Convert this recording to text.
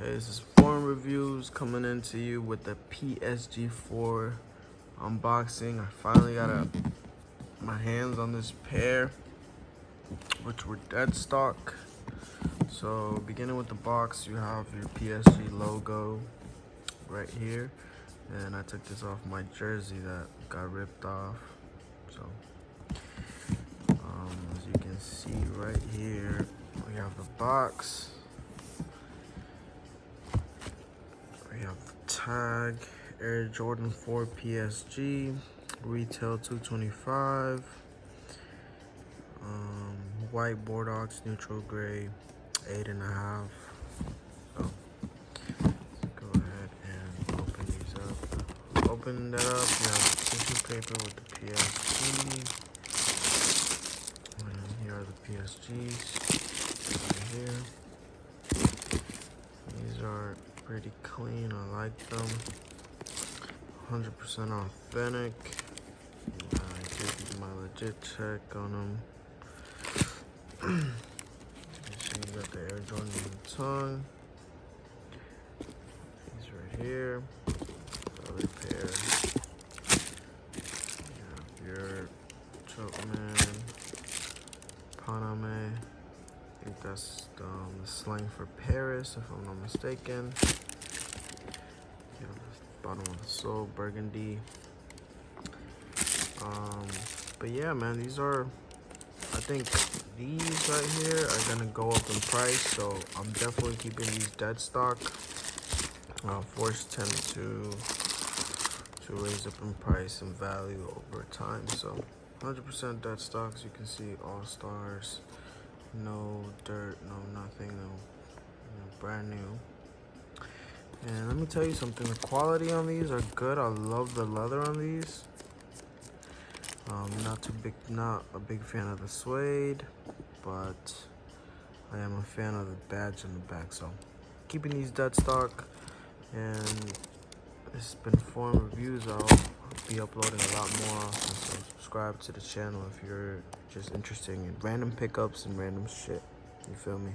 Hey, this is Foreign Reviews coming into you with the PSG 4 unboxing. I finally got my hands on this pair, which were dead stock. So beginning with the box, you have your PSG logo right here. And I took this off my jersey that got ripped off. So as you can see right here, we have the box. We have the tag, Air Jordan 4 PSG, retail $225. White Bordeaux, neutral gray, 8.5. So go ahead and open these up. Open that up, you have tissue paper with the PSG. And here are the PSGs right here. These are pretty clean, I like them. 100% authentic. I did my legit check on them. You see, you got the Air Jordan on the tongue. These right here. The other pair. You have your Chopman, Paname. I think that's the slang for Paris, if I'm not mistaken. You have the bottom of the sole, burgundy. But yeah, man, these are, I think these right here are gonna go up in price, so I'm definitely keeping these dead stock. Force tend to raise up in price and value over time, so 100% dead stock. As you can see, all stars, no dirt, no nothing, no brand new. And let me tell you something, the quality on these are good. I love the leather on these. Not a big fan of the suede, but I am a fan of the badge in the back. So keeping these dead stock, and this has been Foreign Reviews. I'll be uploading a lot more, so subscribe to the channel if you're just interested in random pickups and random shit. You feel me?